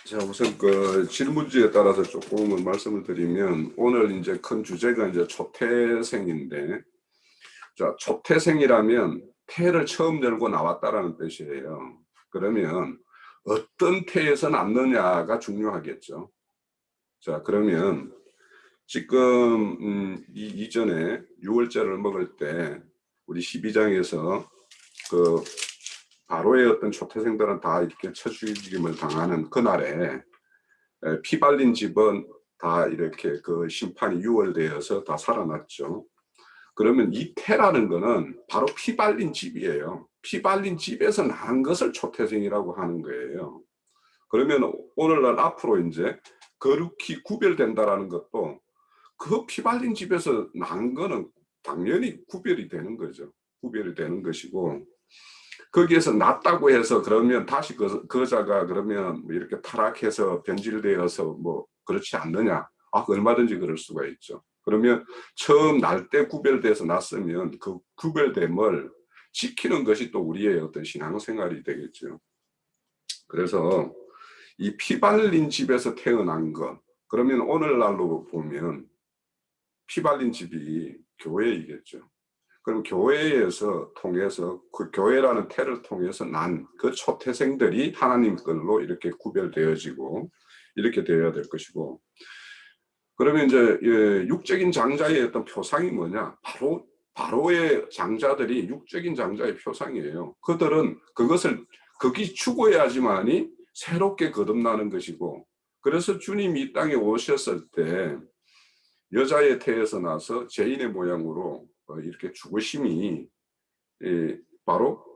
자, 우선 그 질문지에 따라서 조금은 말씀을 드리면 오늘 이제 큰 주제가 이제 초태생인데, 자, 초태생이라면 태를 처음 열고 나왔다라는 뜻이에요. 그러면 어떤 태에서 났느냐가 중요하겠죠. 자, 그러면 지금 이전에 6월절을 먹을 때 우리 12장에서 그 바로의 어떤 초태생들은 다 이렇게 쳐죽임을 당하는 그날에 피 발린 집은 다 이렇게 그 심판이 유월되어서 다 살아났죠. 그러면 이 태라는 거는 바로 피 발린 집이에요. 피 발린 집에서 난 것을 초태생이라고 하는 거예요. 그러면 오늘날 앞으로 이제 거룩히 구별된다라는 것도 그 피 발린 집에서 난 거는 당연히 구별이 되는 거죠. 구별이 되는 것이고, 거기에서 났다고 해서 그러면 다시 그자가 그러면 뭐 이렇게 타락해서 변질되어서 뭐 그렇지 않느냐? 아, 얼마든지 그럴 수가 있죠. 그러면 처음 날 때 구별돼서 났으면 그 구별됨을 지키는 것이 또 우리의 어떤 신앙생활이 되겠죠. 그래서 이 피 발린 집에서 태어난 것, 그러면 오늘날로 보면 피 발린 집이 교회이겠죠. 그럼 교회에서 통해서 그 교회라는 태를 통해서 난 그 초태생들이 하나님 걸로 이렇게 구별되어지고 이렇게 되어야 될 것이고, 그러면 이제 육적인 장자의 어떤 표상이 뭐냐? 바로의 장자들이 육적인 장자의 표상이에요. 그들은 그것을 극이 추구해야지만이 새롭게 거듭나는 것이고, 그래서 주님이 이 땅에 오셨을 때 여자의 태에서 나서 죄인의 모양으로 이렇게 죽으심이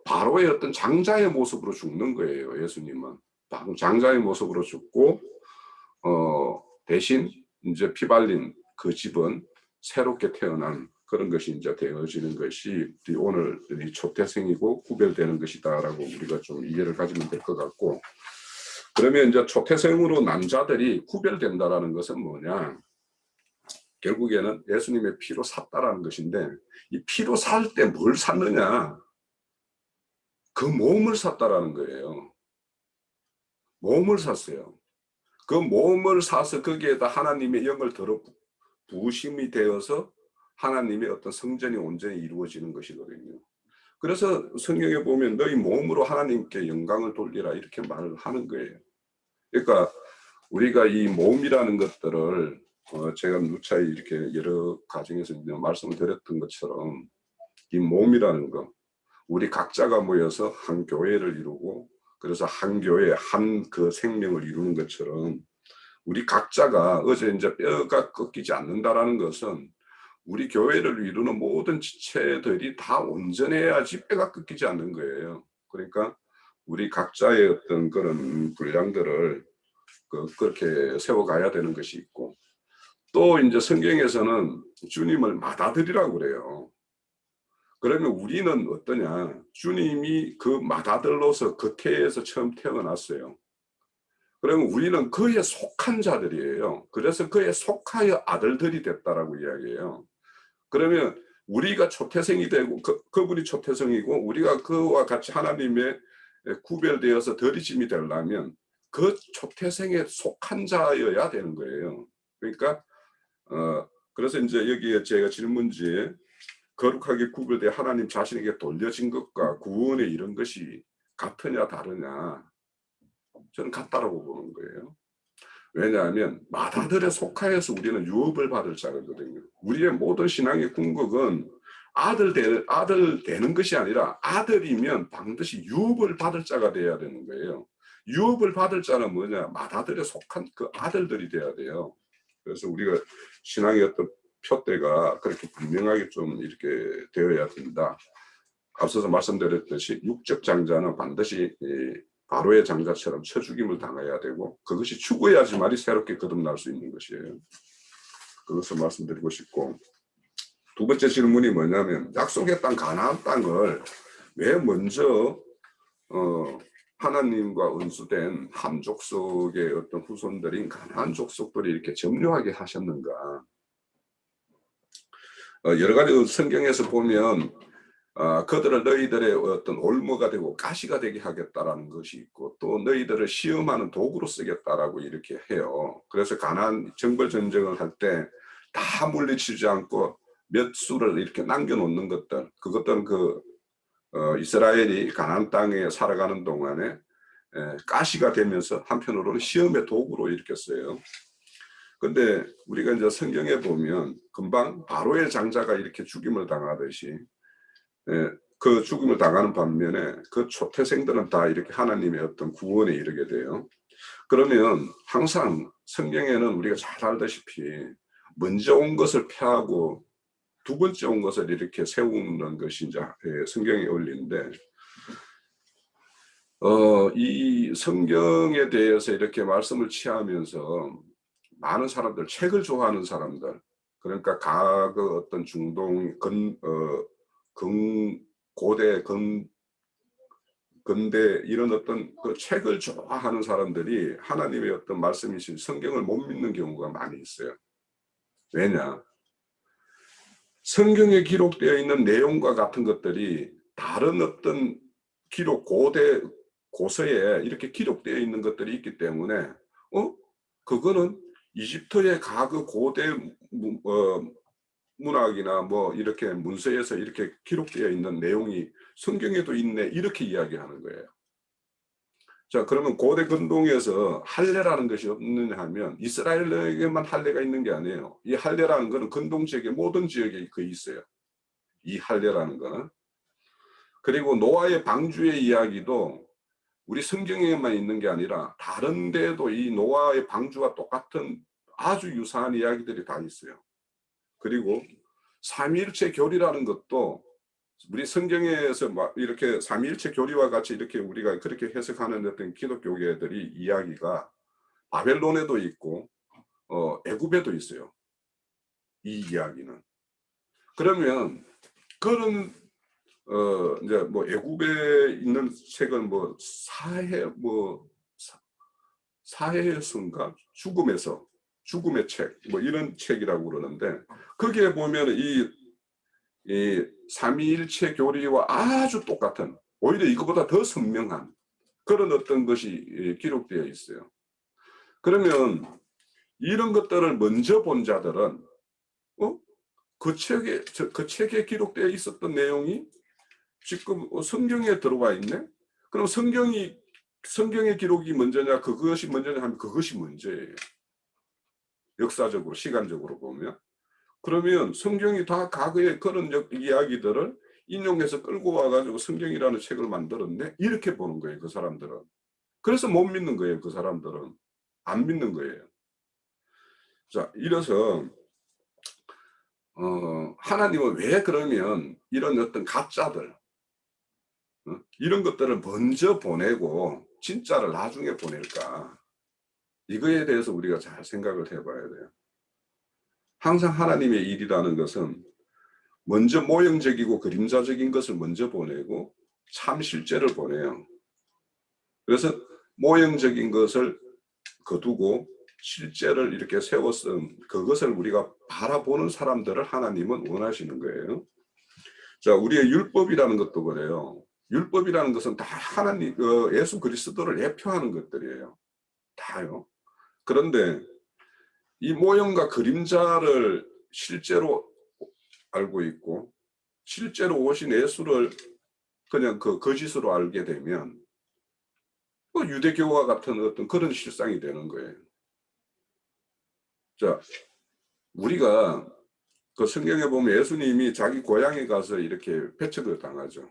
바로의 어떤 장자의 모습으로 죽는 거예요. 예수님은 장자의 모습으로 죽고 대신 이제 피발린 그 집은 새롭게 태어난 그런 것이 이제 되어지는 것이 오늘 이 초태생이고 구별되는 것이다라고 우리가 좀 이해를 가지면 될 것 같고, 그러면 이제 초태생으로 난 자들이 구별된다라는 것은 뭐냐? 결국에는 예수님의 피로 샀다라는 것인데, 이 피로 살 때 뭘 샀느냐? 그 몸을 샀다라는 거예요. 몸을 샀어요. 그 몸을 사서 거기에다 하나님의 영을 들어 부으심이 되어서 하나님의 어떤 성전이 온전히 이루어지는 것이거든요. 그래서 성경에 보면 너희 몸으로 하나님께 영광을 돌리라 이렇게 말을 하는 거예요. 그러니까 우리가 이 몸이라는 것들을 제가 누차히 이렇게 여러 가정에서 말씀을 드렸던 것처럼 이 몸이라는 거, 우리 각자가 모여서 한 교회를 이루고 그래서 한 교회 한 그 생명을 이루는 것처럼 우리 각자가 어제 이제 뼈가 꺾이지 않는다라는 것은 우리 교회를 이루는 모든 지체들이 다 온전해야지 뼈가 꺾이지 않는 거예요. 그러니까 우리 각자의 어떤 그런 분량들을 그렇게 세워가야 되는 것이 있고, 또 이제 성경에서는 주님을 맏아들이라고 그래요. 그러면 우리는 어떠냐? 주님이 그 맏아들로서 그 태에서 처음 태어났어요. 그러면 우리는 그에 속한 자들이에요. 그래서 그에 속하여 아들들이 됐다라고 이야기해요. 그러면 우리가 초태생이 되고 그분이 초태생이고 우리가 그와 같이 하나님의 구별되어서 더리짐이 되려면 그 초태생에 속한 자여야 되는 거예요. 그러니까 그래서 이제 여기에 제가 질문지에 거룩하게 구별돼 하나님 자신에게 돌려진 것과 구원에 이런 것이 같으냐 다르냐, 저는 같다라고 보는 거예요. 왜냐하면 맏아들에 속하여서 우리는 유업을 받을 자거든요. 우리의 모든 신앙의 궁극은 아들 되는 것이 아니라 아들이면 반드시 유업을 받을 자가 돼야 되는 거예요. 유업을 받을 자는 뭐냐? 맏아들에 속한 그 아들들이 돼야 돼요. 그래서 우리가 신앙의 어떤 표대가 그렇게 분명하게 좀 이렇게 되어야 된다. 앞서서 말씀드렸듯이 육적 장자는 반드시 바로의 장자처럼 쳐죽임을 당해야 되고 그것이 추구해야지만이 새롭게 거듭날 수 있는 것이에요. 그것을 말씀드리고 싶고, 두 번째 질문이 뭐냐면 약속의 땅 가나안 땅을 왜 먼저 하나님과 은수된 함 족속의 어떤 후손들인 가나안 족속들이 이렇게 점유하게 하셨는가? 여러 가지 성경에서 보면 그들을 너희들의 어떤 올무가 되고 가시가 되게 하겠다라는 것이 있고, 또 너희들을 시험하는 도구로 쓰겠다라고 이렇게 해요. 그래서 가나안 정벌 전쟁을 할 때 다 물리치지 않고 몇 수를 이렇게 남겨놓는 것들, 그것들은 이스라엘이 가나안 땅에 살아가는 동안에 가시가 되면서 한편으로는 시험의 도구로 이렇게 써요. 근데 우리가 이제 성경에 보면 금방 바로의 장자가 이렇게 죽임을 당하듯이, 그 죽임을 당하는 반면에 그 초태생들은 다 이렇게 하나님의 어떤 구원에 이르게 돼요. 그러면 항상 성경에는 우리가 잘 알다시피 먼저 온 것을 폐하고 두 번째 온 것을 이렇게 세우는 것이 이제 성경의 원리인데, 이 성경에 대해서 이렇게 말씀을 취하면서 많은 사람들, 책을 좋아하는 사람들, 그러니까 과거 어떤 중동 고대 근대 이런 어떤 그 책을 좋아하는 사람들이 하나님의 어떤 말씀이신 성경을 못 믿는 경우가 많이 있어요. 왜냐? 성경에 기록되어 있는 내용과 같은 것들이 다른 어떤 기록, 고서에 이렇게 기록되어 있는 것들이 있기 때문에, 그거는 이집트의 과거 고대 문학이나 뭐 이렇게 문서에서 이렇게 기록되어 있는 내용이 성경에도 있네, 이렇게 이야기하는 거예요. 자, 그러면 고대 근동에서 할례라는 것이 없느냐 하면 이스라엘에게만 할례가 있는 게 아니에요. 이 할례라는 것은 근동 지역의 모든 지역에 거의 있어요. 이 할례라는 거는. 그리고 노아의 방주의 이야기도 우리 성경에만 있는 게 아니라 다른 데도 이 노아의 방주와 똑같은 아주 유사한 이야기들이 다 있어요. 그리고 삼위일체 교리라는 것도 우리 성경에서 막 이렇게 삼위일체 교리와 같이 이렇게 우리가 그렇게 해석하는 어떤 기독교계들이 이야기가 바벨론에도 있고 애굽에도 있어요. 이 이야기는. 그러면 그런 이제 뭐 애굽에 있는 책은 뭐 사해에서인가 죽음의 책 뭐 이런 책이라고 그러는데, 거기에 보면 이 삼위일체 교리와 아주 똑같은, 오히려 이거보다 더 선명한 그런 어떤 것이 기록되어 있어요. 그러면 이런 것들을 먼저 본 자들은 그 책에 기록되어 있었던 내용이 지금 성경에 들어와 있네? 그럼 성경의 기록이 먼저냐, 그것이 먼저냐 하면 그것이 먼저예요. 역사적으로, 시간적으로 보면. 그러면 성경이 다 과거의 그런 이야기들을 인용해서 끌고 와가지고 성경이라는 책을 만들었네? 이렇게 보는 거예요, 그 사람들은. 그래서 못 믿는 거예요, 그 사람들은. 안 믿는 거예요. 자, 이래서, 하나님은 왜 그러면 이런 어떤 가짜들, 이런 것들을 먼저 보내고 진짜를 나중에 보낼까? 이거에 대해서 우리가 잘 생각을 해봐야 돼요. 항상 하나님의 일이라는 것은 먼저 모형적이고 그림자적인 것을 먼저 보내고 참 실제를 보내요. 그래서 모형적인 것을 거두고 실제를 이렇게 세웠음, 그것을 우리가 바라보는 사람들을 하나님은 원하시는 거예요. 자, 우리의 율법이라는 것도 그래요. 율법이라는 것은 다 하나님, 예수 그리스도를 예표하는 것들이에요. 다요. 그런데 이 모형과 그림자를 실제로 알고 있고 실제로 오신 예수를 그냥 그 거짓으로 알게 되면 유대교와 같은 어떤 그런 실상이 되는 거예요. 자, 우리가 그 성경에 보면 예수님이 자기 고향에 가서 이렇게 배척을 당하죠.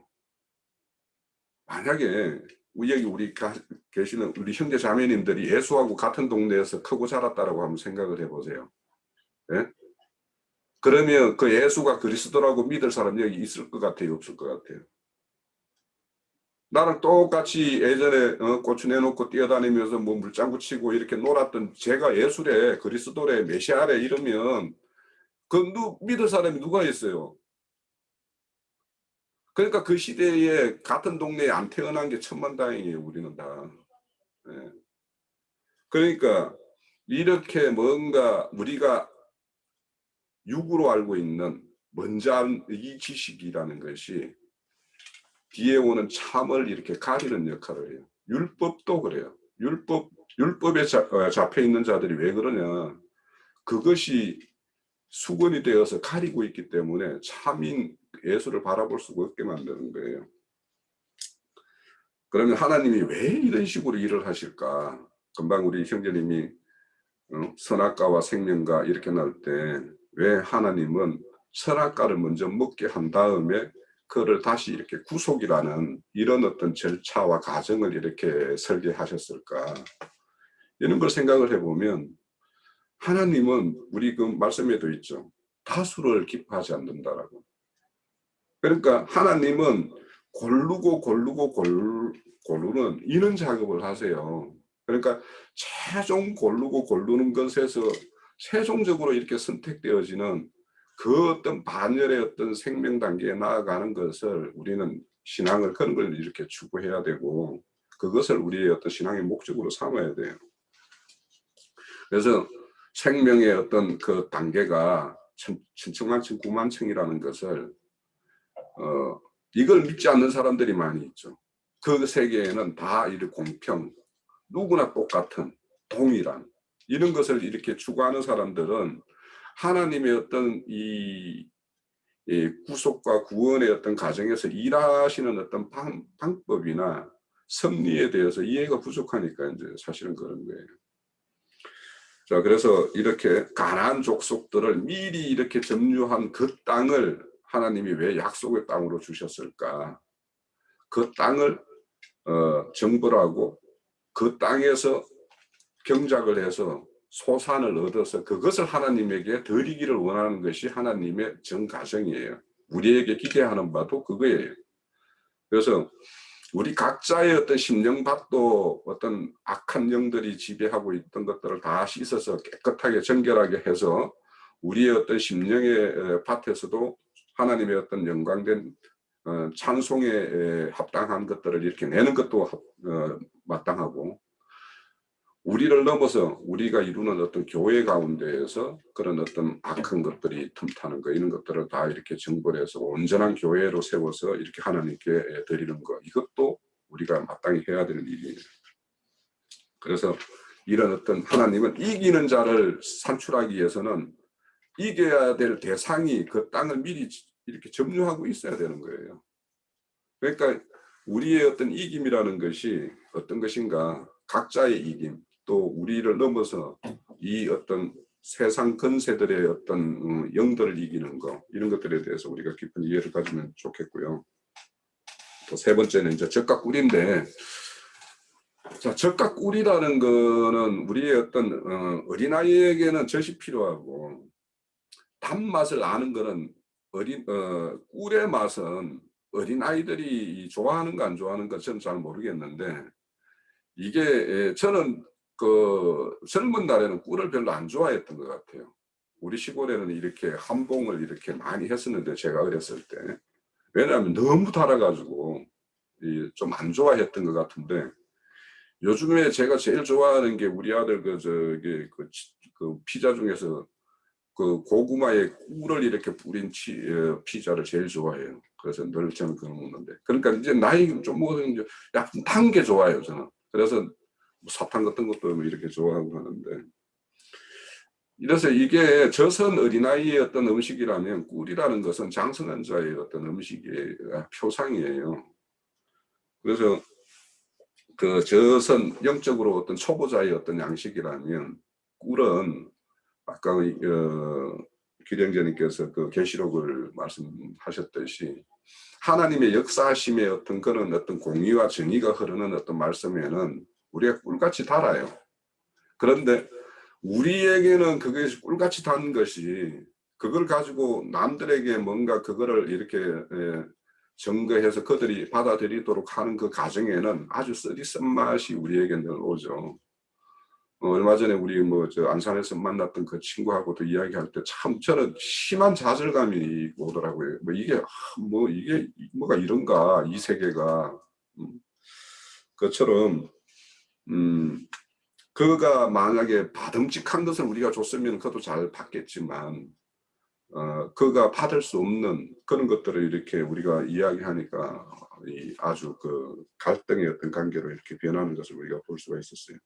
만약에 여기 우리 계시는 우리 형제 자매님들이 예수하고 같은 동네에서 크고 자랐다라고 한번 생각을 해보세요. 예? 그러면 그 예수가 그리스도라고 믿을 사람 여기 있을 것 같아요, 없을 것 같아요? 나랑 똑같이 예전에 고추 내놓고 뛰어다니면서 뭐 물장구 치고 이렇게 놀았던 제가 예수래, 그리스도래, 메시아래 이러면 믿을 사람이 누가 있어요? 그러니까 그 시대에 같은 동네에 안 태어난 게 천만다행이에요, 우리는 다. 예. 그러니까 이렇게 뭔가 우리가 육으로 알고 있는 먼저 이 지식이라는 것이 뒤에 오는 참을 이렇게 가리는 역할을 해요. 율법도 그래요. 율법에 잡혀 있는 자들이 왜 그러냐? 그것이 수건이 되어서 가리고 있기 때문에 참인 예수를 바라볼 수가 없게 만드는 거예요. 그러면 하나님이 왜 이런 식으로 일을 하실까? 금방 우리 형제님이 선악과와 생명과 이렇게 나올 때 왜 하나님은 선악과를 먼저 먹게 한 다음에 그를 다시 이렇게 구속이라는 이런 어떤 절차와 과정을 이렇게 설계하셨을까? 이런 걸 생각을 해보면 하나님은 우리 그 말씀에도 있죠. 다수를 기뻐하지 않는다라고. 그러니까 하나님은 고르는 이런 작업을 하세요. 그러니까 최종 고르는 것에서 최종적으로 이렇게 선택되어지는 그 어떤 반열의 어떤 생명 단계에 나아가는 것을 우리는 신앙을 그런 걸 이렇게 추구해야 되고 그것을 우리의 어떤 신앙의 목적으로 삼아야 돼요. 그래서 생명의 어떤 그 단계가 천천만층 구만층이라는 것을 이걸 믿지 않는 사람들이 많이 있죠. 그 세계에는 다 이렇게 공평, 누구나 똑같은 동일한 이런 것을 이렇게 추구하는 사람들은 하나님의 어떤 이 구속과 구원의 어떤 과정에서 일하시는 어떤 방법이나 섭리에 대해서 이해가 부족하니까 이제 사실은 그런 거예요. 자, 그래서 이렇게 가나안 족속들을 미리 이렇게 점유한 그 땅을 하나님이 왜 약속의 땅으로 주셨을까? 그 땅을 정벌 하고 그 땅에서 경작을 해서 소산을 얻어서 그것을 하나님에게 드리기를 원하는 것이 하나님의 정가정이에요. 우리에게 기대하는 바도 그거예요. 그래서 우리 각자의 어떤 심령밭도 어떤 악한 영들이 지배하고 있던 것들을 다 씻어서 깨끗하게 정결하게 해서 우리의 어떤 심령의 밭에서도 하나님의 어떤 영광된 찬송에 합당한 것들을 이렇게 내는 것도 마땅하고 우리를 넘어서 우리가 이루는 어떤 교회 가운데에서 그런 어떤 악한 것들이 틈타는 거 이런 것들을 다 이렇게 정벌해서 온전한 교회로 세워서 이렇게 하나님께 드리는 거 이것도 우리가 마땅히 해야 되는 일이에요. 그래서 이런 어떤 하나님은 이기는 자를 산출하기 위해서는 이겨야 될 대상이 그 땅을 미리 이렇게 점유하고 있어야 되는 거예요. 그러니까 우리의 어떤 이김이라는 것이 어떤 것인가 각자의 이김 또 우리를 넘어서 이 어떤 세상 근세들의 어떤 영들을 이기는 거 이런 것들에 대해서 우리가 깊은 이해를 가지면 좋겠고요. 또 세 번째는 이제 젖과 꿀인데 자, 젖과 꿀이라는 거는 우리의 어떤 어린아이에게는 젖이 필요하고 단맛을 아는 거는 꿀의 맛은 어린아이들이 좋아하는 거 안 좋아하는 거 저는 잘 모르겠는데 이게 저는 그 젊은 날에는 꿀을 별로 안 좋아했던 것 같아요. 우리 시골에는 이렇게 한봉을 이렇게 많이 했었는데 제가 어렸을 때 왜냐하면 너무 달아가지고 좀 안 좋아했던 것 같은데 요즘에 제가 제일 좋아하는 게 우리 아들 그 피자 중에서 그 고구마에 꿀을 이렇게 뿌린 피자를 제일 좋아해요. 그래서 늘 저는 그거 먹는데. 그러니까 이제 나이 좀 먹으면 이제 약간 탄 게 좋아요, 저는. 그래서 뭐 사탕 같은 것도 이렇게 좋아하고 하는데. 이래서 이게 저선 어린아이의 어떤 음식이라면 꿀이라는 것은 장성한 자의 어떤 음식의 표상이에요. 그래서 그 저선 영적으로 어떤 초보자의 어떤 양식이라면 꿀은 아까 기령제님께서 그 계시록을 말씀하셨듯이 하나님의 역사하심의 어떤 그런 어떤 공의와 정의가 흐르는 어떤 말씀에는 우리가 꿀같이 달아요. 그런데 우리에게는 그게 꿀같이 단 것이 그걸 가지고 남들에게 뭔가 그거를 이렇게 증거해서 그들이 받아들이도록 하는 그 과정에는 아주 쓰디쓴 맛이 우리에게 늘 오죠. 얼마 전에 우리 저 안산에서 만났던 그 친구하고도 이야기할 때 참 저는 심한 좌절감이 오더라고요. 이게 뭐가 이런가 이 세계가 그처럼 그가 만약에 받음직한 것을 우리가 줬으면 그것도 잘 받겠지만 그가 받을 수 없는 그런 것들을 이렇게 우리가 이야기하니까 이 아주 그 갈등의 어떤 관계로 이렇게 변하는 것을 우리가 볼 수가 있었어요.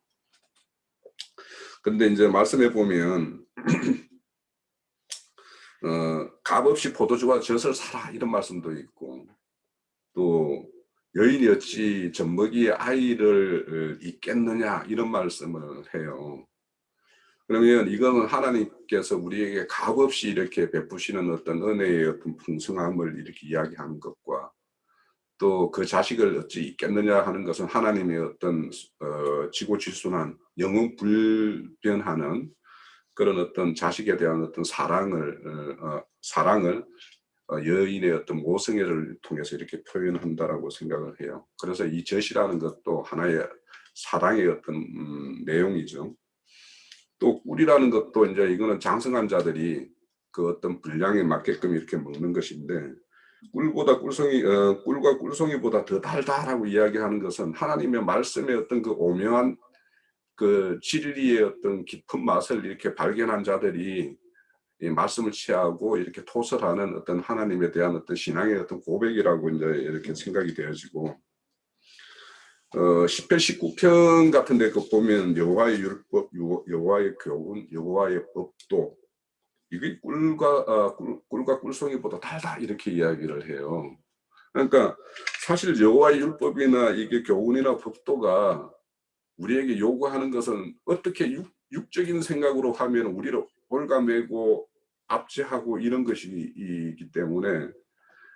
근데 이제 말씀해 보면 값없이 포도주와 젖을 사라 이런 말씀도 있고, 또 여인이 어찌 젖먹이의 아이를 잊겠느냐 이런 말씀을 해요. 그러면 이거는 하나님께서 우리에게 값없이 이렇게 베푸시는 어떤 은혜의 어떤 풍성함을 이렇게 이야기하는 것과, 또 그 자식을 어찌 잊겠느냐 하는 것은 하나님의 어떤 지고지순한 영웅불변하는 그런 어떤 자식에 대한 어떤 사랑을 여인의 어떤 모성애를 통해서 이렇게 표현한다라고 생각을 해요. 그래서 이 젖이라는 것도 하나의 사랑의 어떤 내용이죠. 또 꿀이라는 것도 이제 이거는 장성한 자들이 그 어떤 분량에 맞게끔 이렇게 먹는 것인데, 꿀과 꿀송이보다 더 달달하고 이야기하는 것은 하나님의 말씀의 어떤 그 오묘한 그 진리의 어떤 깊은 맛을 이렇게 발견한 자들이 이 말씀을 취하고 이렇게 토설하는 어떤 하나님에 대한 어떤 신앙의 어떤 고백이라고 이제 이렇게 생각이 되어지고, 10편 19편 같은 데 그 보면 여호와의 율법, 여호와의 교훈, 여호와의 법도, 이게 꿀과 꿀송이보다 달다 이렇게 이야기를 해요. 그러니까 사실 여호와의 율법이나 이게 교훈이나 법도가 우리에게 요구하는 것은 어떻게 육적인 생각으로 하면 우리를 올가매고 압제하고 이런 것이기 때문에,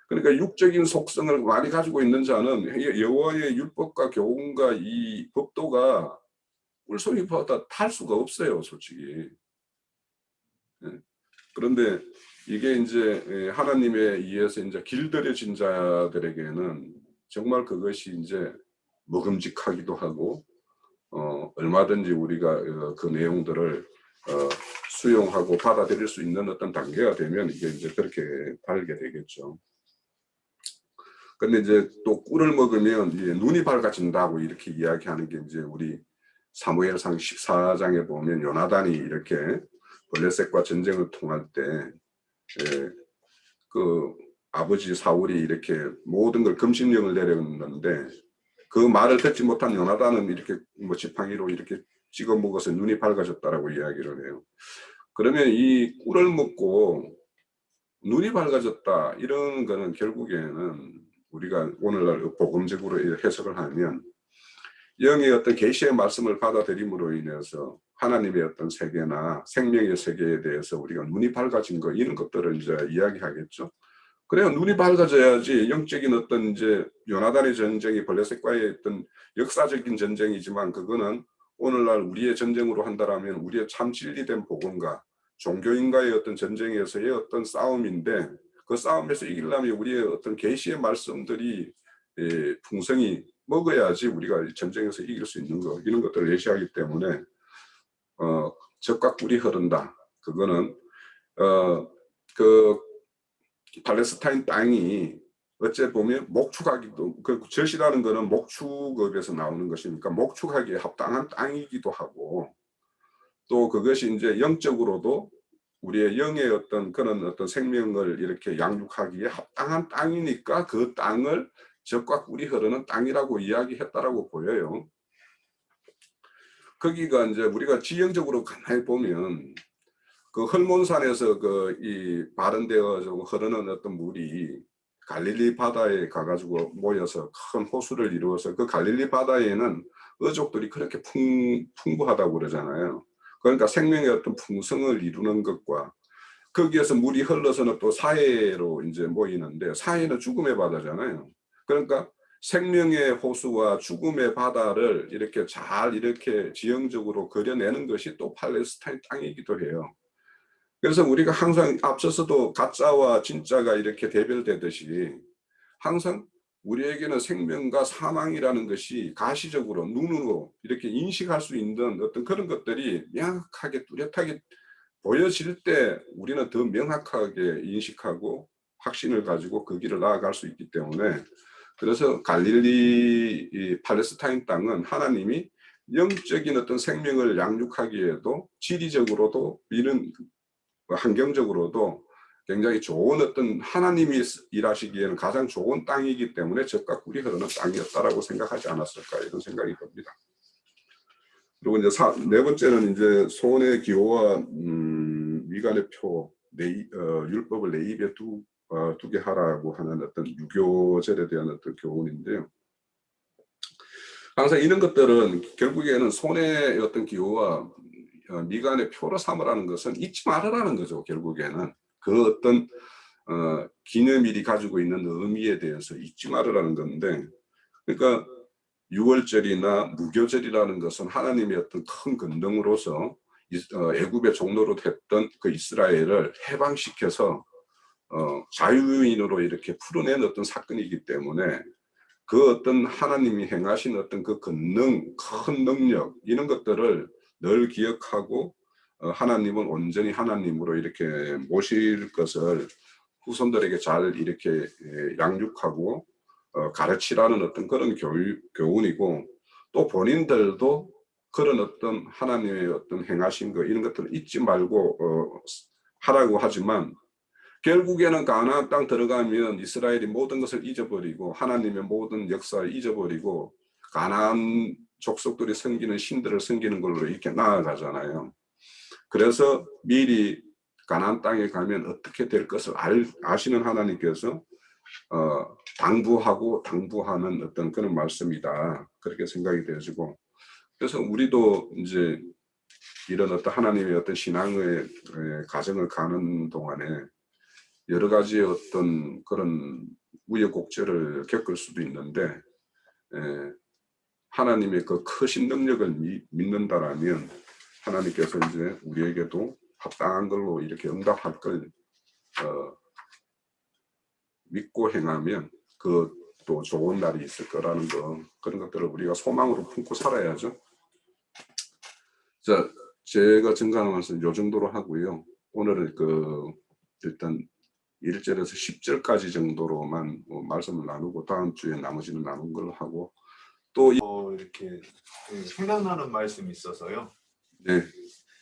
그러니까 육적인 속성을 많이 가지고 있는 자는 여호와의 율법과 교훈과 이 법도가 꿀송이보다 탈 수가 없어요, 솔직히. 그런데 이게 이제 하나님에 의해서 이제 길들여진 자들에게는 정말 그것이 이제 먹음직하기도 하고, 얼마든지 우리가 그 내용들을 수용하고 받아들일 수 있는 어떤 단계가 되면 이게 이제 그렇게 달게 되겠죠. 근데 이제 또 꿀을 먹으면 이제 눈이 밝아진다고 이렇게 이야기하는 게, 이제 우리 사무엘상 14장에 보면 요나단이 이렇게 블레셋과 전쟁을 통할 때 그 아버지 사울이 이렇게 모든 걸 금신령을 내렸는데, 그 말을 듣지 못한 요나단은 이렇게 뭐 지팡이로 이렇게 찍어 먹어서 눈이 밝아졌다라고 이야기를 해요. 그러면 이 꿀을 먹고 눈이 밝아졌다 이런 거는 결국에는 우리가 오늘날 복음적으로 해석을 하면 영의 어떤 계시의 말씀을 받아들임으로 인해서 하나님의 어떤 세계나 생명의 세계에 대해서 우리가 눈이 밝아진 거, 이런 것들을 이제 이야기하겠죠. 그래야 눈이 밝아져야지 영적인 어떤 이제 요나단의 전쟁이 블레셋과의 어떤 역사적인 전쟁이지만, 그거는 오늘날 우리의 전쟁으로 한다라면 우리의 참 진리된 복음과 종교인과의 어떤 전쟁에서의 어떤 싸움인데, 그 싸움에서 이기려면 우리의 어떤 계시의 말씀들이 풍성히 먹어야지 우리가 전쟁에서 이길 수 있는 거, 이런 것들을 예시하기 때문에 젖과 꿀이 흐른다. 그거는 그 팔레스타인 땅이 어째 보면 목축하기도, 그 젖이라는 거는 목축업에서 나오는 것이니까 목축하기에 합당한 땅이기도 하고, 또 그것이 이제 영적으로도 우리의 영의 어떤 그런 어떤 생명을 이렇게 양육하기에 합당한 땅이니까 그 땅을 젖과 꿀이 흐르는 땅이라고 이야기했다라고 보여요. 거기가 이제 우리가 지형적으로 가만히 보면 그 헐몬산에서 그 이 발원되어 흐르는 어떤 물이 갈릴리 바다에 가가지고 모여서 큰 호수를 이루어서, 그 갈릴리 바다에는 어족들이 그렇게 풍부하다고 그러잖아요. 그러니까 생명의 어떤 풍성을 이루는 것과, 거기에서 물이 흘러서는 또 사해로 이제 모이는데, 사해는 죽음의 바다잖아요. 그러니까 생명의 호수와 죽음의 바다를 이렇게 잘 이렇게 지형적으로 그려내는 것이 또 팔레스타인 땅이기도 해요. 그래서 우리가 항상 앞서서도 가짜와 진짜가 이렇게 대별되듯이 항상 우리에게는 생명과 사망이라는 것이 가시적으로 눈으로 이렇게 인식할 수 있는 어떤 그런 것들이 명확하게 뚜렷하게 보여질 때 우리는 더 명확하게 인식하고 확신을 가지고 그 길을 나아갈 수 있기 때문에, 그래서 갈릴리 이 팔레스타인 땅은 하나님이 영적인 어떤 생명을 양육하기에도 지리적으로도 이런 환경적으로도 굉장히 좋은 어떤 하나님이 일하시기에는 가장 좋은 땅이기 때문에 젖과 꿀이 흐르는 땅이었다라고 생각하지 않았을까 이런 생각이 듭니다. 그리고 이제 네 번째는 이제 손의 기호와 미간의 표, 율법을 내 입에 두게 하라고 하는 어떤 유교절에 대한 어떤 교훈인데요. 항상 이런 것들은 결국에는 손의 어떤 기호와 미간의 표로 삼으라는 것은 잊지 말으라는 거죠. 결국에는 그 어떤 기념일이 가지고 있는 의미에 대해서 잊지 말으라는 건데, 그러니까 6월절이나 무교절이라는 것은 하나님의 어떤 큰 권능으로서 애굽의 종로로 됐던 그 이스라엘을 해방시켜서 자유인으로 이렇게 풀어낸 어떤 사건이기 때문에 그 어떤 하나님이 행하신 어떤 그 권능, 큰 능력 이런 것들을 늘 기억하고 하나님은 온전히 하나님으로 이렇게 모실 것을 후손들에게 잘 이렇게 양육하고 가르치라는 어떤 그런 교훈이고, 또 본인들도 그런 어떤 하나님의 어떤 행하신 거 이런 것들을 잊지 말고 하라고 하지만, 결국에는 가나안 땅 들어가면 이스라엘이 모든 것을 잊어버리고 하나님의 모든 역사를 잊어버리고 가나안 족속들이 섬기는 신들을 섬기는 걸로 이렇게 나아가잖아요. 그래서 미리 가나안 땅에 가면 어떻게 될 것을 아시는 하나님께서 당부하는 어떤 그런 말씀이다, 그렇게 생각이 되어지고, 그래서 우리도 이제 이런 어떤 하나님의 어떤 신앙의 과정을 가는 동안에 여러 가지의 어떤 그런 우여곡절을 겪을 수도 있는데, 하나님의 그 크신 능력을 믿는다라면 하나님께서 이제 우리에게도 합당한 걸로 이렇게 응답할 걸 믿고 행하면 그 또 좋은 날이 있을 거라는 거, 그런 것들을 우리가 소망으로 품고 살아야죠. 자, 제가 증거하는 말씀 요 정도로 하고요. 오늘은 일단 1절에서 10절까지 정도로만 말씀을 나누고 다음 주에 나머지는 나눈 걸로 하고, 또 이렇게 생각나는 말씀이 있어서요. 네.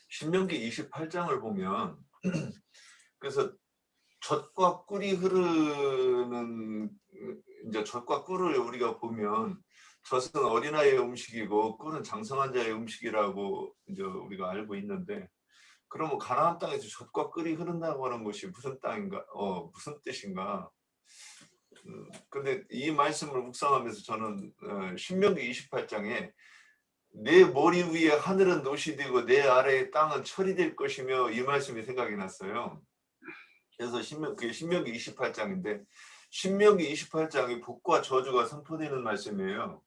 신명기 28장을 보면 그래서 젖과 꿀이 흐르는, 이제 젖과 꿀을 우리가 보면 젖은 어린아이의 음식이고 꿀은 장성한 자의 음식이라고 이제 우리가 알고 있는데, 그러면 가나안 땅에서 젖과 꿀이 흐른다고 하는 것이 무슨 땅인가, 무슨 뜻인가? 근데 이 말씀을 묵상하면서 저는 신명기 28장에 내 머리 위에 하늘은 노시 되고 내 아래의 땅은 철이 될 것이며, 이 말씀이 생각이 났어요. 그래서 그게 신명기 28장인데, 신명기 28장이 복과 저주가 선포되는 말씀이에요.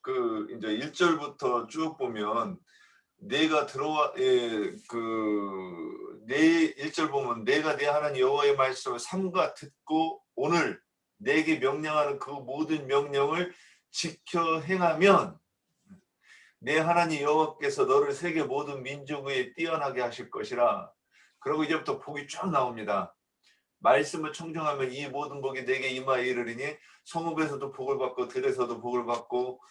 그 이제 1절부터 쭉 보면 내가 들어와 내 1절 보면 내가 내 하나님 여호와의 말씀을 삼가 듣고 오늘 내게 명령하는 그 모든 명령을 지켜 행하면 내 하나님 여호와께서 너를 세계 모든 민족 위에 뛰어나게 하실 것이라. 그리고 이제부터 복이 쭉 나옵니다. 말씀을 청정하면 이 모든 복이 내게 임하여 이르리니 성읍에서도 복을 받고 들에서도 복을 받고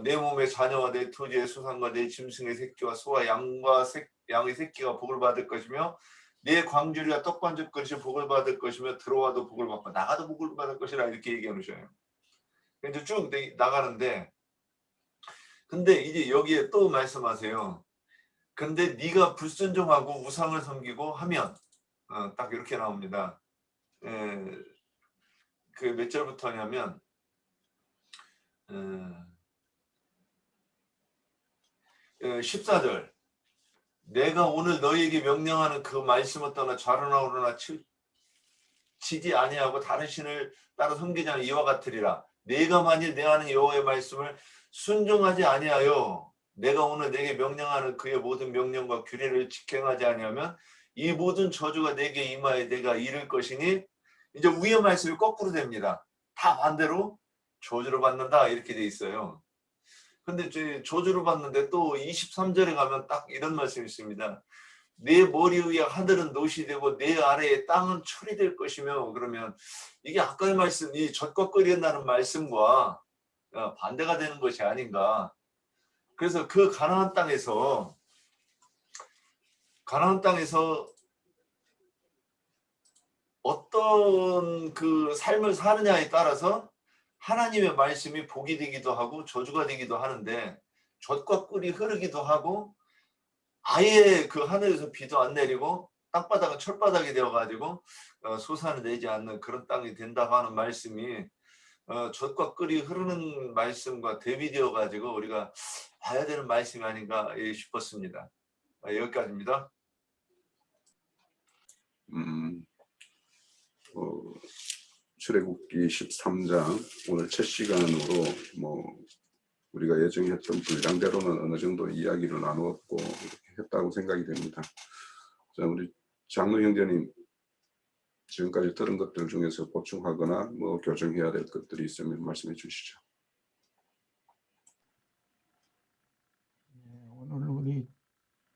내 몸의 자녀와 내 토지의 수산과 내 짐승의 새끼와 소와 양의 새끼가 복을 받을 것이며 내 광주리와 떡반죽 그릇이 복을 받을 것이며 들어와도 복을 받고 나가도 복을 받을 것이라, 이렇게 얘기해 놓으셔요. 이제 쭉 나가는데, 근데 이제 여기에 또 말씀하세요. 근데 네가 불순종하고 우상을 섬기고 하면, 딱 이렇게 나옵니다. 그 몇 절부터 하냐면 14절, 내가 오늘 너희에게 명령하는 그 말씀을 떠나 좌로나 우로나 치지 아니하고 다른 신을 따라 섬기지 않은 이와 같으리라. 내가 만일 내 하는 여호와의 말씀을 순종하지 아니하여 내가 오늘 내게 명령하는 그의 모든 명령과 규례를 직행하지 아니하면 이 모든 저주가 내게 임하여 내가 이를 것이니, 이제 위의 말씀이 거꾸로 됩니다. 다 반대로 저주를 받는다, 이렇게 돼 있어요. 근데 저주를 받는데 또 23절에 가면 딱 이런 말씀이 있습니다. 내 머리 위에 하늘은 노시 되고 내 아래에 땅은 철이 될 것이며, 그러면 이게 아까의 말씀, 이 젖과 꿀이 된다는 말씀과 반대가 되는 것이 아닌가. 그래서 그 가나안 땅에서 어떤 그 삶을 사느냐에 따라서 하나님의 말씀이 복이 되기도 하고 저주가 되기도 하는데, 젖과 꿀이 흐르기도 하고 아예 그 하늘에서 비도 안 내리고 땅바닥은 철바닥이 되어가지고 소산을 내지 않는 그런 땅이 된다고 하는 말씀이 젖과 꿀이 흐르는 말씀과 대비되어 가지고 우리가 봐야 되는 말씀이 아닌가 싶었습니다. 여기까지입니다. 출애굽기 13장 오늘 첫 시간으로 뭐 우리가 예정했던 분량대로는 어느 정도 이야기를 나누었고 이렇게 했다고 생각이 됩니다. 자, 우리 장로 형제님, 지금까지 들은 것들 중에서 보충하거나 뭐 교정해야 될 것들이 있으면 말씀해 주시죠. 오늘 우리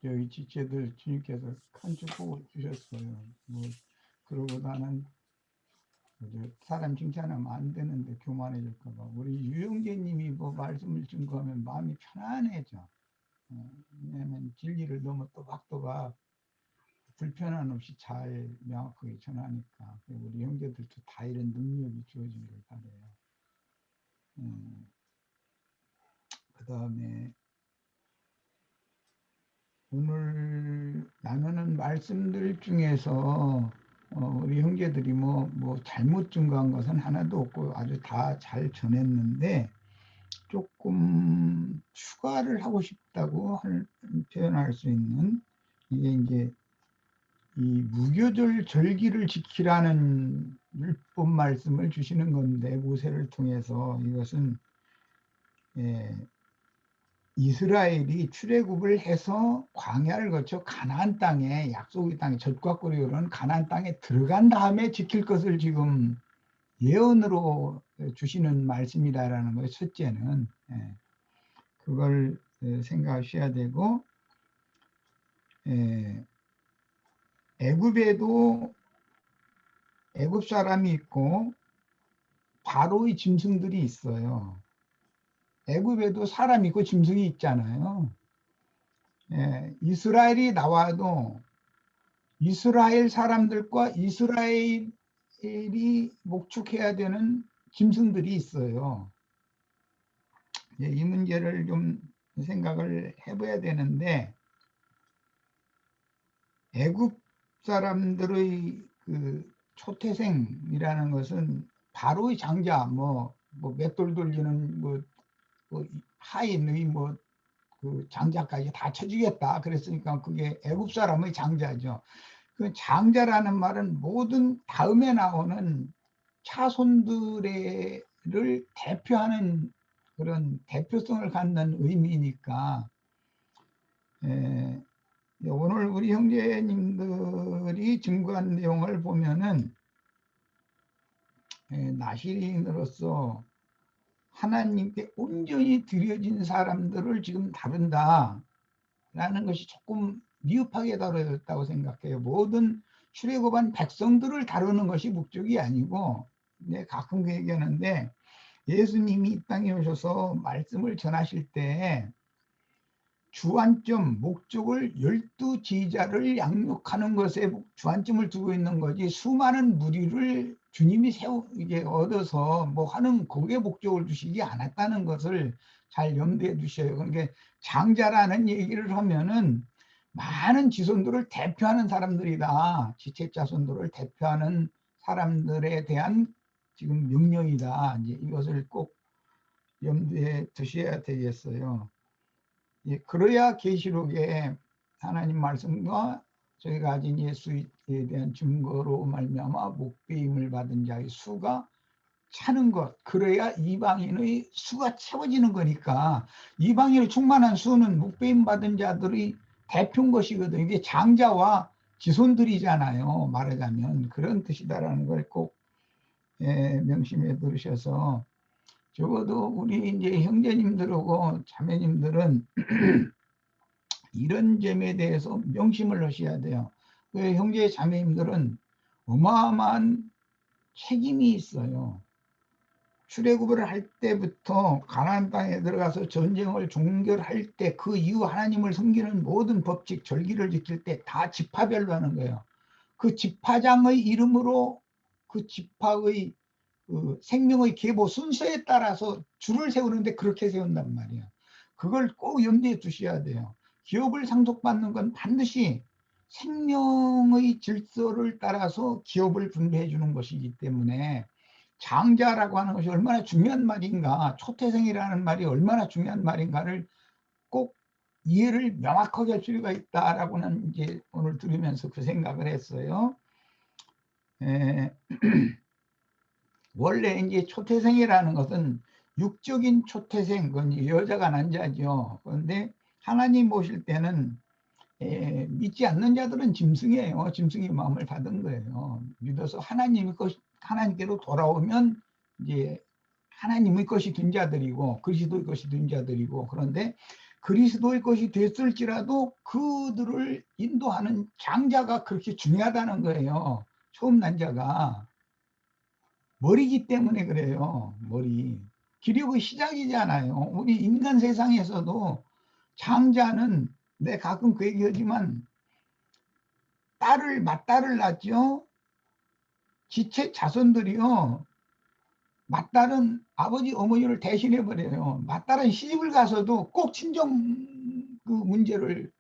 저희 지체들 주님께서 큰 축복을 주셨어요. 뭐 그러고 나는 사람 칭찬하면 안 되는데 교만해질까 봐. 우리 유영재님이 뭐 말씀을 증거하면 마음이 편안해져. 왜냐하면 진리를 너무 또박또박 불편함 없이 잘 명확하게 전하니까. 우리 형제들도 다 이런 능력이 주어진 걸 바래요. 그 다음에 오늘 나누는 말씀들 중에서 우리 형제들이 뭐 잘못 증거한 것은 하나도 없고 아주 다 잘 전했는데, 조금 추가를 하고 싶다고 표현할 수 있는, 이게 이제 이 무교절 절기를 지키라는 율법 말씀을 주시는 건데, 모세를 통해서 이것은 이스라엘이 출애굽을 해서 광야를 거쳐 가나안 땅에, 약속의 땅에, 젖과 꿀이 흐르는 가나안 땅에 들어간 다음에 지킬 것을 지금 예언으로 주시는 말씀이다라는 거예요. 첫째는 그걸 생각하셔야 되고, 애굽에도 애굽 사람이 있고 바로의 짐승들이 있어요. 애굽에도 사람이 있고 짐승이 있잖아요. 이스라엘이 나와도 이스라엘 사람들과 이스라엘이 목축해야 되는 짐승들이 있어요. 이 문제를 좀 생각을 해봐야 되는데, 애굽 사람들의 그 초태생이라는 것은 바로의 장자, 뭐 맷돌 돌리는 뭐 하인의 그 장자까지 다 쳐주겠다 그랬으니까 그게 애굽 사람의 장자죠. 그 장자라는 말은 모든 다음에 나오는 차손들을 대표하는 그런 대표성을 갖는 의미니까, 오늘 우리 형제님들이 증거한 내용을 보면은 나시린으로서 하나님께 온전히 드려진 사람들을 지금 다룬다 라는 것이 조금 미흡하게 다뤄졌다고 생각해요. 모든 출애굽한 백성들을 다루는 것이 목적이 아니고, 가끔 그 얘기하는데, 예수님이 이 땅에 오셔서 말씀을 전하실 때 주안점, 목적을 12제자를 양육하는 것에 주안점을 두고 있는 거지, 수많은 무리를 주님이 이게 얻어서 뭐 하는 그게 목적을 두시지 않았다는 것을 잘 염두에 두셔요. 그러니까 장자라는 얘기를 하면은 많은 지손들을 대표하는 사람들이다. 지체 자손들을 대표하는 사람들에 대한 지금 명령이다. 이제 이것을 꼭 염두에 두셔야 되겠어요. 그래야 계시록에 하나님 말씀과 저희가 가진 예수에 대한 증거로 말미암아 목배임을 받은 자의 수가 차는 것, 그래야 이방인의 수가 채워지는 거니까, 이방인의 충만한 수는 목배임 받은 자들의 대표인 것이거든요. 이게 장자와 지손들이잖아요. 말하자면 그런 뜻이다라는 걸 꼭 명심해 두셔서, 적어도 우리 이제 형제님들하고 자매님들은 이런 점에 대해서 명심을 하셔야 돼요. 그 형제 자매님들은 어마어마한 책임이 있어요. 출애굽을 할 때부터 가나안 땅에 들어가서 전쟁을 종결할 때 그 이후 하나님을 섬기는 모든 법칙 절기를 지킬 때 다 지파별로 하는 거예요. 그 지파장의 이름으로 그 지파의 그 생명의 계보 순서에 따라서 줄을 세우는데 그렇게 세운단 말이야. 그걸 꼭 염두에 두셔야 돼요. 기업을 상속받는 건 반드시 생명의 질서를 따라서 기업을 분배해 주는 것이기 때문에 장자라고 하는 것이 얼마나 중요한 말인가, 초태생이라는 말이 얼마나 중요한 말인가를 꼭 이해를 명확하게 할 필요가 있다라고는 이제 오늘 들으면서 그 생각을 했어요. 원래 이제 초태생이라는 것은 육적인 초태생, 그건 여자가 남자죠. 그런데 하나님 보실 때는 믿지 않는 자들은 짐승이에요. 짐승의 마음을 받은 거예요. 믿어서 하나님께로 돌아오면 이제 하나님의 것이 된 자들이고 그리스도의 것이 된 자들이고, 그런데 그리스도의 것이 됐을지라도 그들을 인도하는 장자가 그렇게 중요하다는 거예요. 처음 난 자가. 머리기 때문에 그래요. 머리. 기력의 시작이잖아요. 우리 인간 세상에서도 장자는, 내 가끔 그 얘기하지만 맏딸을 낳죠. 지체 자손들이요, 맏딸은 아버지 어머니를 대신해 버려요. 맏딸은 시집을 가서도 꼭 친정 그 문제를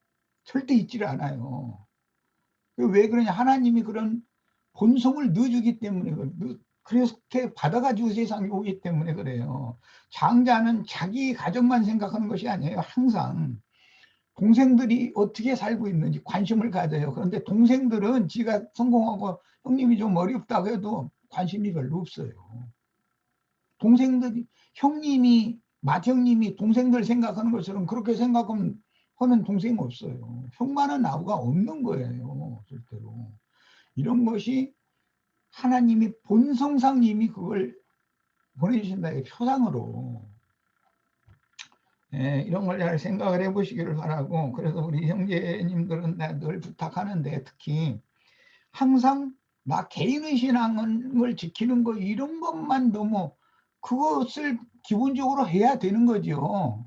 절대 잊지를 않아요. 왜 그러냐? 하나님이 그런 본성을 넣어주기 때문에, 그렇게 받아가지고 세상에 오기 때문에 그래요. 장자는 자기 가족만 생각하는 것이 아니에요. 항상 동생들이 어떻게 살고 있는지 관심을 가져요. 그런데 동생들은 지가 성공하고 형님이 좀 어렵다고 해도 관심이 별로 없어요. 동생들이, 맏형님이 동생들 생각하는 것처럼 그렇게 생각하면 하는 동생이 없어요. 형만한 아우가 없는 거예요. 절대로. 이런 것이 하나님이 본성상 이미 그걸 보내주신다. 표상으로. 이런 걸 잘 생각을 해보시기를 바라고, 그래서 우리 형제님들은 나 늘 부탁하는데, 특히 항상 나 개인의 신앙을 지키는 거, 이런 것만 너무, 그것을 기본적으로 해야 되는 거죠.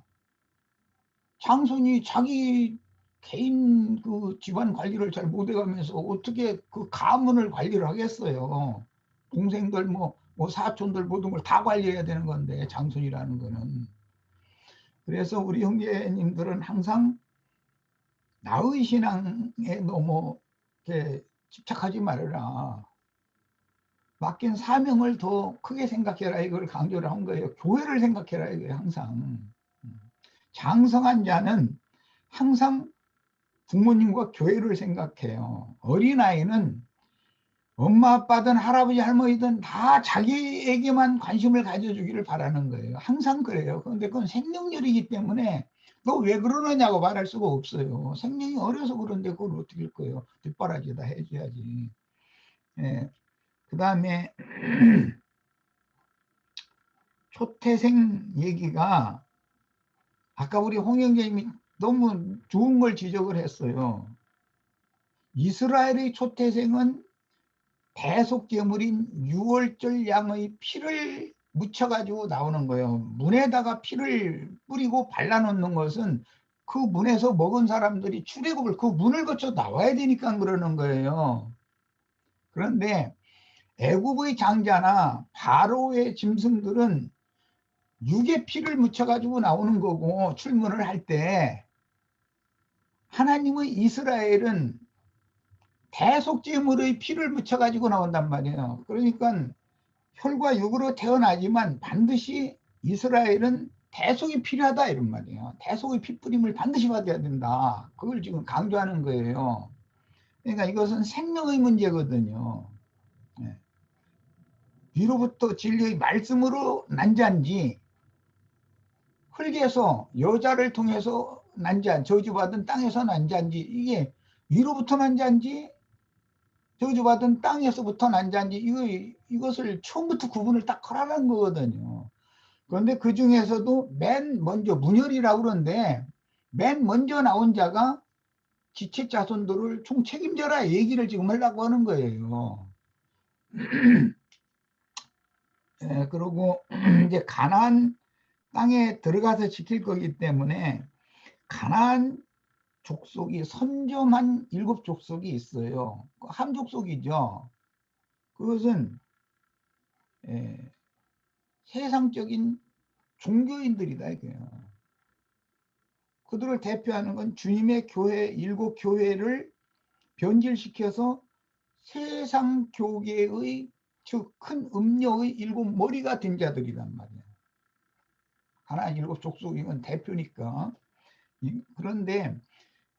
장손이 자기 개인 그 집안 관리를 잘 못해가면서 어떻게 그 가문을 관리를 하겠어요. 동생들 뭐 사촌들 모든 걸 다 관리해야 되는 건데, 장손이라는 거는. 그래서 우리 형제님들은 항상 나의 신앙에 너무 이렇게 집착하지 말아라. 맡긴 사명을 더 크게 생각해라, 이걸 강조를 한 거예요. 교회를 생각해라 이거예요. 항상 장성한 자는 항상 부모님과 교회를 생각해요. 어린아이는 엄마 아빠든 할아버지 할머니든 다 자기에게만 관심을 가져주기를 바라는 거예요. 항상 그래요. 그런데 그건 생명력이기 때문에 너 왜 그러느냐고 말할 수가 없어요. 생명이 어려서 그런데 그걸 어떻게 할 거예요. 뒷바라지다 해줘야지. 그 다음에 초태생 얘기가, 아까 우리 홍 형제님이 너무 좋은 걸 지적을 했어요. 이스라엘의 초태생은 대속제물인 유월절 양의 피를 묻혀가지고 나오는 거예요. 문에다가 피를 뿌리고 발라놓는 것은 그 문에서 먹은 사람들이 출애굽을 그 문을 거쳐 나와야 되니까 그러는 거예요. 그런데 애굽의 장자나 바로의 짐승들은 육의 피를 묻혀가지고 나오는 거고, 출문을 할 때 하나님의 이스라엘은 대속제물의 피를 묻혀가지고 나온단 말이에요. 그러니까 혈과 육으로 태어나지만 반드시 이스라엘은 대속이 필요하다 이런 말이에요. 대속의 피뿌림을 반드시 받아야 된다. 그걸 지금 강조하는 거예요. 그러니까 이것은 생명의 문제거든요. 위로부터 진리의 말씀으로 난 자인지, 흙에서 여자를 통해서 난 자, 저주받은 땅에서 난 자인지, 이게 위로부터 난 자인지 저주받은 땅에서부터 난 자인지, 이것을 처음부터 구분을 딱 하라는 거거든요. 그런데 그 중에서도 맨 먼저 문열이라고 그러는데, 맨 먼저 나온 자가 지체 자손들을 총 책임져라 얘기를 지금 하려고 하는 거예요. 그리고 이제 가나안 땅에 들어가서 지킬 거기 때문에 가나안 족속이 선점한 7 족속이 있어요. 함 족속이죠. 그것은 세상적인 종교인들이다 이거예요. 그들을 대표하는 건 주님의 교회 7 교회를 변질시켜서 세상 교계의 즉 큰 음료의 7 머리가 된 자들이란 말이에요. 하나 7 족속이면 대표니까. 그런데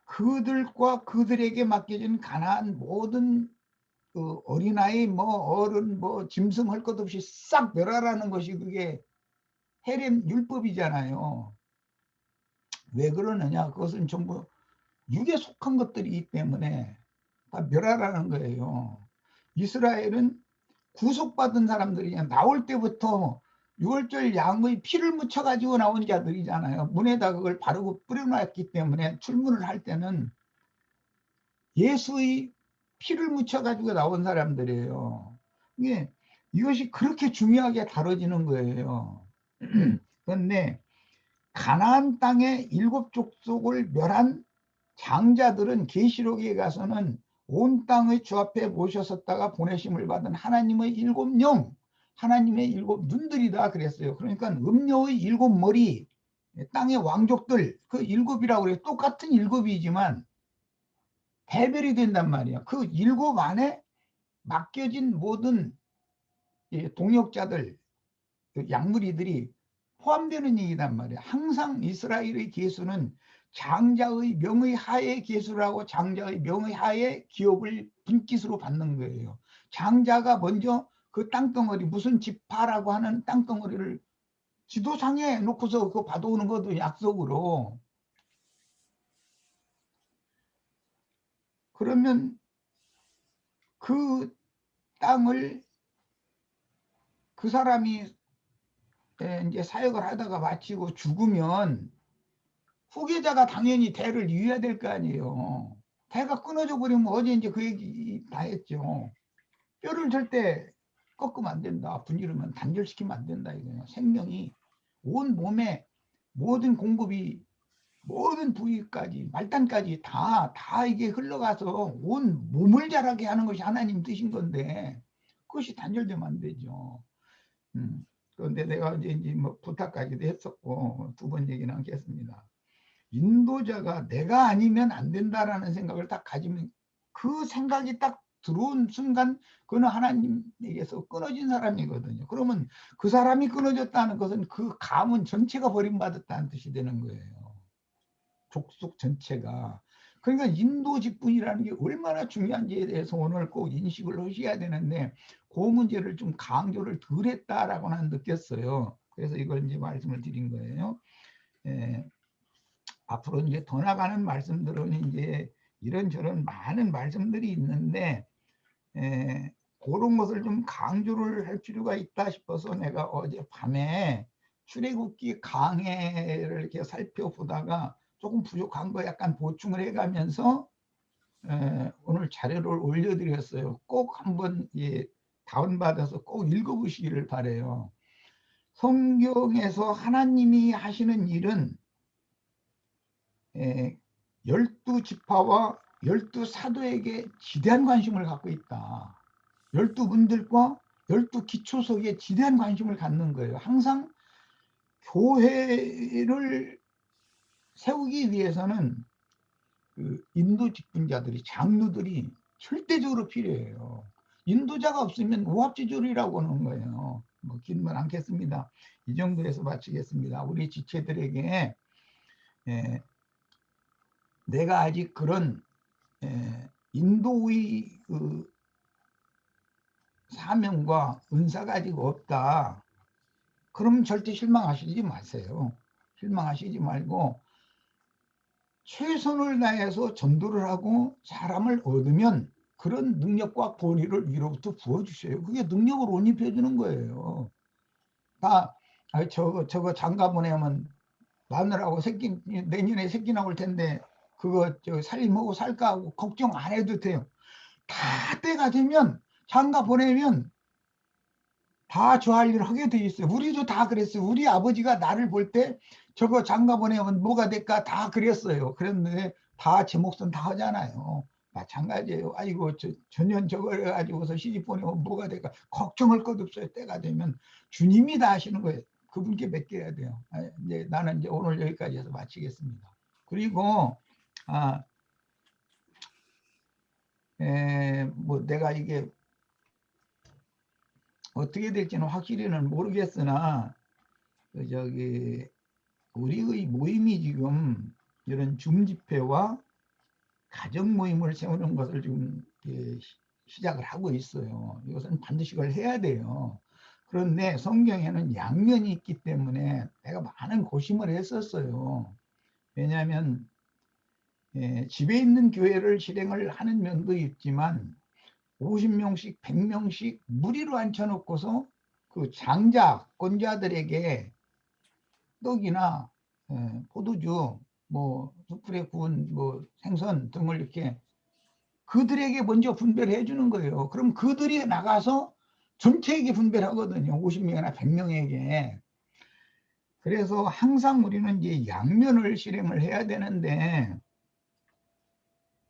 그들과 그들에게 맡겨진 가나안 모든 그 어린아이 뭐 어른 뭐 짐승 할 것 없이 싹 멸하라는 것이 그게 헤렘 율법이잖아요. 왜 그러느냐? 그것은 전부 육에 속한 것들이기 때문에 다 멸하라는 거예요. 이스라엘은 구속받은 사람들이냐. 나올 때부터 6월절 양의 피를 묻혀 가지고 나온 자들이잖아요. 문에다 그걸 바르고 뿌려놨기 때문에 출문을 할 때는 예수의 피를 묻혀 가지고 나온 사람들이에요. 이것이 그렇게 중요하게 다뤄지는 거예요. 그런데 가나안 땅의 7 족속을 멸한 장자들은 계시록에 가서는 온 땅의 주 앞에 모셔섰다가 보내심을 받은 하나님의 7 영, 하나님의 7 눈들이다 그랬어요. 그러니까 음녀의 7 머리, 땅의 왕족들 그 7이라고 그래요. 똑같은 7이지만 대별이 된단 말이에요. 그 7 안에 맡겨진 모든 동역자들, 양무리들이 포함되는 얘기단 말이에요. 항상 이스라엘의 계수는 장자의 명의 하에 계수라고 장자의 명의 하에 기업을 분깃으로 받는 거예요. 장자가 먼저 그 땅덩어리 무슨 지파라고 하는 땅덩어리를 지도상에 놓고서 그거 받아오는 것도 약속으로. 그러면 그 땅을 그 사람이 이제 사역을 하다가 마치고 죽으면 후계자가 당연히 대를 이어야 될 거 아니에요. 대가 끊어져 버리면 어제 이제 그 얘기 다 했죠. 뼈를 절대 꺾으면 안 된다. 분이르면 단절시키면 안 된다. 이거예요. 생명이 온 몸에 모든 공급이 모든 부위까지 말단까지 다 이게 흘러가서 온 몸을 자라게 하는 것이 하나님 뜻인 건데 그것이 단절되면 안 되죠. 그런데 내가 이제 뭐 부탁까지도 했었고 2번 얘기는 하겠습니다. 인도자가 내가 아니면 안 된다라는 생각을 딱 가지면 그 생각이 딱 들어온 순간 그는 하나님에게서 끊어진 사람이거든요. 그러면 그 사람이 끊어졌다는 것은 그 가문 전체가 버림받았다는 뜻이 되는 거예요. 족속 전체가. 그러니까 인도 직분이라는 게 얼마나 중요한지에 대해서 오늘 꼭 인식을 하셔야 되는데 그 문제를 좀 강조를 덜 했다라고는 느꼈어요. 그래서 이걸 이제 말씀을 드린 거예요. 앞으로 이제 더 나가는 말씀들은 이제 이런저런 많은 말씀들이 있는데 그런 것을 좀 강조를 할 필요가 있다 싶어서 내가 어제 밤에 출애굽기 강해를 이렇게 살펴보다가 조금 부족한 거 약간 보충을 해가면서 오늘 자료를 올려드렸어요. 꼭 한번 다운받아서 꼭 읽어보시기를 바라요. 성경에서 하나님이 하시는 일은 12지파와 12사도에게 지대한 관심을 갖고 있다. 12분들과 12기초석에 지대한 관심을 갖는 거예요. 항상 교회를 세우기 위해서는 그 인도 직분자들이 장로들이 절대적으로 필요해요. 인도자가 없으면 오합지졸이라고 하는 거예요. 뭐 길면 않겠습니다. 이 정도에서 마치겠습니다. 우리 지체들에게 내가 아직 그런 인도의 그 사명과 은사가 아직 없다. 그러면 절대 실망하시지 마세요. 실망하시지 말고 최선을 다해서 전도를 하고 사람을 얻으면 그런 능력과 권위를 위로부터 부어주셔요. 그게 능력을 온입해 주는 거예요. 다 저거 장가 보내면 마누라하고 새끼 내년에 새끼 나올 텐데 그거 살림하고 살까 하고 걱정 안 해도 돼요. 다 때가 되면 장가 보내면 다 저 할 일을 하게 돼 있어요. 우리도 다 그랬어요. 우리 아버지가 나를 볼 때 저거 장가 보내면 뭐가 될까 다 그랬어요. 그랬는데 다 제 몫은 다 하잖아요. 마찬가지예요. 아이고 전년 저거 해가지고서 시집 보내면 뭐가 될까 걱정할 것 없어요. 때가 되면 주님이 다 하시는 거예요. 그분께 맡겨야 돼요. 이제 나는 이제 오늘 여기까지 해서 마치겠습니다. 그리고 뭐 내가 이게 어떻게 될지는 확실히는 모르겠으나 저기 우리의 모임이 지금 이런 줌집회와 가정 모임을 세우는 것을 지금 시작을 하고 있어요. 이것은 반드시 그걸 해야 돼요. 그런데 성경에는 양면이 있기 때문에 내가 많은 고심을 했었어요. 왜냐하면 집에 있는 교회를 실행을 하는 면도 있지만 50명씩 100명씩 무리로 앉혀놓고서 그 장자권자들에게 떡이나 포도주, 뭐 숯불에 구운 뭐 생선 등을 이렇게 그들에게 먼저 분배를 해주는 거예요. 그럼 그들이 나가서 전체에게 분배를 하거든요. 50명이나 100명에게. 그래서 항상 우리는 이제 양면을 실행을 해야 되는데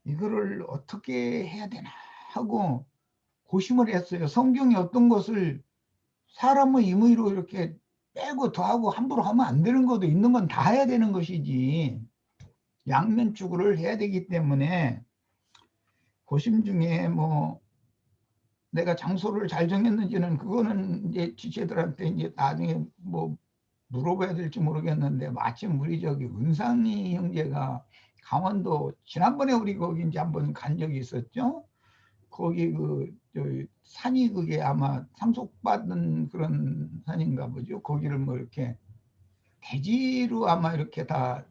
이거를 어떻게 해야 되나 하고 고심을 했어요. 성경이 어떤 것을 사람의 임의로 이렇게 빼고 더하고 함부로 하면 안 되는 것도 있는 건 다 해야 되는 것이지 양면축을 해야 되기 때문에 고심 중에 뭐 내가 장소를 잘 정했는지는 그거는 이제 지체들한테 이제 나중에 뭐 물어봐야 될지 모르겠는데 마침 우리 저기 은상이 형제가 강원도 지난번에 우리 거기 이제 한번 간 적이 있었죠. 거기 저 산이 그게 아마 상속받은 그런 산인가 보죠. 거기를 뭐 이렇게 대지로 아마 이렇게 다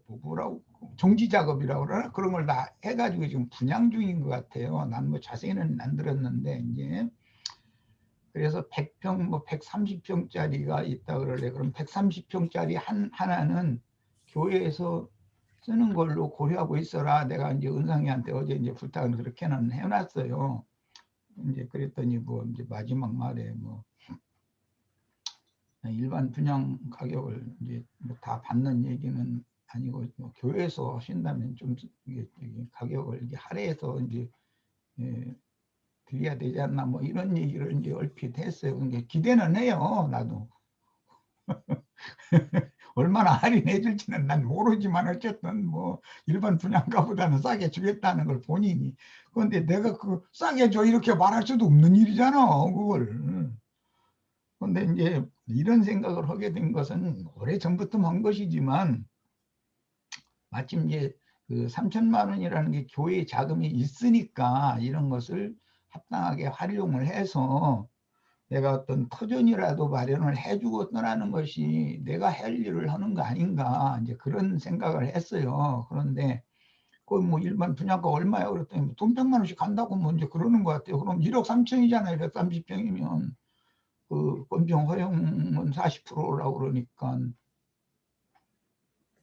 뭐라고 정지 작업이라고 그러나 그런 걸 다 해가지고 지금 분양 중인 것 같아요. 난 뭐 자세히는 안 들었는데 이제 그래서 100평 뭐 130평짜리가 있다 그러래. 그럼 130평짜리 하나는 교회에서 쓰는 걸로 고려하고 있어라. 내가 이제 은상이한테 어제 이제 부탁을 그렇게는 해놨어요. 이제 그랬더니 뭐 이제 마지막 말에 뭐 일반 분양 가격을 이제 뭐다 받는 얘기는 아니고 뭐 교회에서 하신다면 좀 이게 가격을 이게 할애해서 이제 드려야 되지 않나 뭐 이런 얘기를 이제 얼핏 했어요. 근데 기대는 해요. 나도 얼마나 할인해 줄지는 난 모르지만 어쨌든 뭐 일반 분양가보다는 싸게 주겠다는 걸 본인이. 그런데 내가 그 싸게 줘 이렇게 말할 수도 없는 일이잖아 그걸. 그런데 이제 이런 생각을 하게 된 것은 오래전부터 한 것이지만 마침 이제 그 3천만 원이라는 게 교회 자금이 있으니까 이런 것을 합당하게 활용을 해서 내가 어떤 터전이라도 마련을 해주고 떠나는 것이 내가 할 일을 하는 거 아닌가 이제 그런 생각을 했어요. 그런데 그 뭐 일반 분양가 얼마야 그랬더니 돈 100만 원씩 간다고 뭐 이제 그러는 것 같아요. 그럼 1억 3천이잖아요. 130평이면 그 건평 허용은 40%라고 그러니까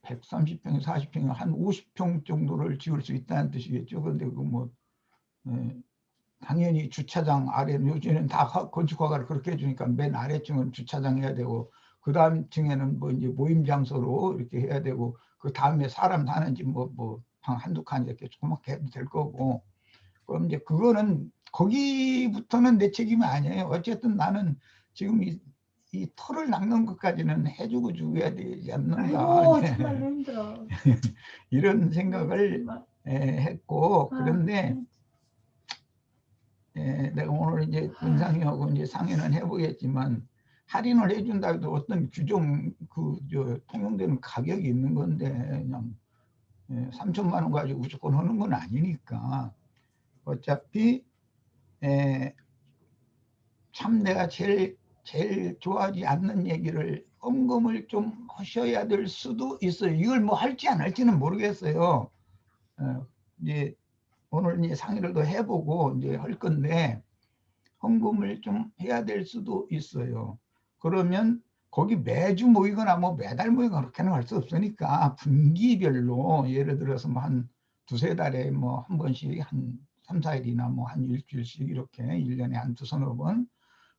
130평에 40평에 한 50평 정도를 지을 수 있다는 뜻이겠죠. 그런데 그 뭐 당연히 주차장 아래 요즘에는 다 건축허가를 그렇게 해주니까 맨 아래층은 주차장 해야 되고 그 다음 층에는 뭐 이제 모임 장소로 이렇게 해야 되고 그 다음에 사람 사는지 뭐 방 한두 칸 이렇게 조그맣게 해도 될 거고 그럼 이제 그거는 거기부터는 내 책임이 아니에요. 어쨌든 나는 지금 이 털을 낚는 것까지는 해주고 죽어야 되지 않는가. 아이고 정말로 힘들어. 이런 생각을 했고 그런데 내가 오늘 이제 은상이하고 이제 상의는 해보겠지만 할인을 해준다 해도 어떤 규정 저 통용되는 가격이 있는 건데 그냥 3천만 원 가지고 무조건 하는 건 아니니까 어차피 참 내가 제일 좋아하지 않는 얘기를 언급을 좀 하셔야 될 수도 있어요. 이걸 뭐 할지 안 할지는 모르겠어요. 이제 오늘 이제 상의를 더 해보고 이제 할 건데 헌금을 좀 해야 될 수도 있어요. 그러면 거기 매주 모이거나 뭐 매달 모이거나 그렇게는 할 수 없으니까 분기별로 예를 들어서 뭐 한 두세 달에 뭐 한 번씩 한 3, 4일이나 뭐 한 일주일씩 이렇게 1년에 한 두서너 번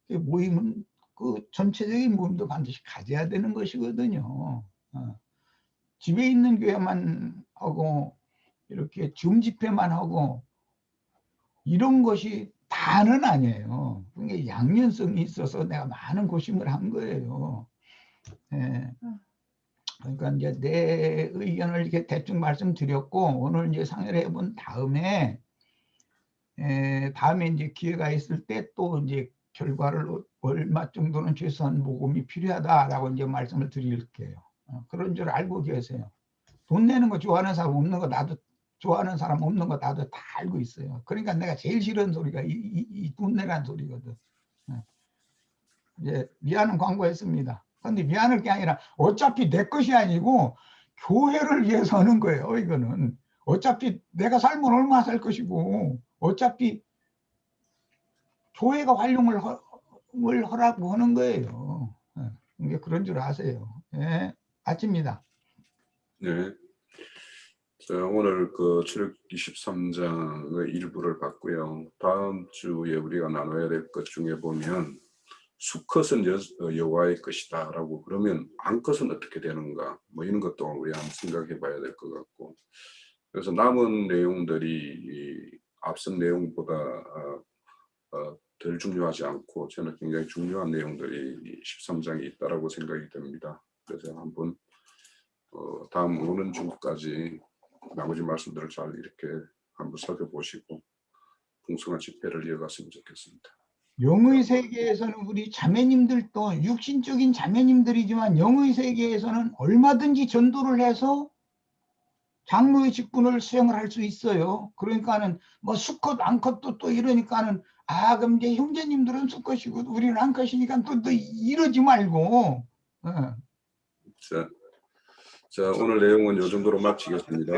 모임은 그 전체적인 모임도 반드시 가져야 되는 것이거든요. 집에 있는 교회만 하고 이렇게 줌 집회만 하고 이런 것이 다는 아니에요. 그게 양면성이 있어서 내가 많은 고심을 한 거예요. 예. 그러니까 이제 내 의견을 이렇게 대충 말씀드렸고 오늘 이제 상의를 해본 다음에 다음에 이제 기회가 있을 때 또 이제 결과를 얼마 정도는 최소한 모금이 필요하다라고 이제 말씀을 드릴게요. 그런 줄 알고 계세요. 돈 내는 거 좋아하는 사람 없는 거 나도 좋아하는 사람 없는 거 나도 다 알고 있어요. 그러니까 내가 제일 싫은 소리가 이 돈 내라는 소리거든. 이제 미안한 광고했습니다. 근데 미안할 게 아니라 어차피 내 것이 아니고 교회를 위해서 하는 거예요. 이거는 어차피 내가 살면 얼마 살 것이고 어차피 교회가 활용을 하라고 하는 거예요. 이게 그런 줄 아세요. 예, 아침입니다. 네. 자, 오늘 그 출애굽 23장의 일부를 봤고요. 다음 주에 우리가 나눠야 될 것 중에 보면 수컷은 여호와의 것이다라고 그러면 암컷은 어떻게 되는가 뭐 이런 것도 우리 한번 생각해 봐야 될 것 같고 그래서 남은 내용들이 앞선 내용보다 덜 중요하지 않고 저는 굉장히 중요한 내용들이 13장에 있다라고 생각이 됩니다. 그래서 한번 다음 오는 주까지 나머지 말씀들을 잘 이렇게 한번 살펴보시고 풍성한 집회를 이어갔으면 좋겠습니다. 영의 세계에서는 우리 자매님들도 육신적인 자매님들이지만 영의 세계에서는 얼마든지 전도를 해서 장로의 직분을 수행을 할 수 있어요. 그러니까는 뭐 수컷 암컷도 또 이러니까는 그럼 이제 형제님들은 수컷이고 우리는 암컷이니까 또 이러지 말고. 자, 오늘 내용은 이 정도로 마치겠습니다.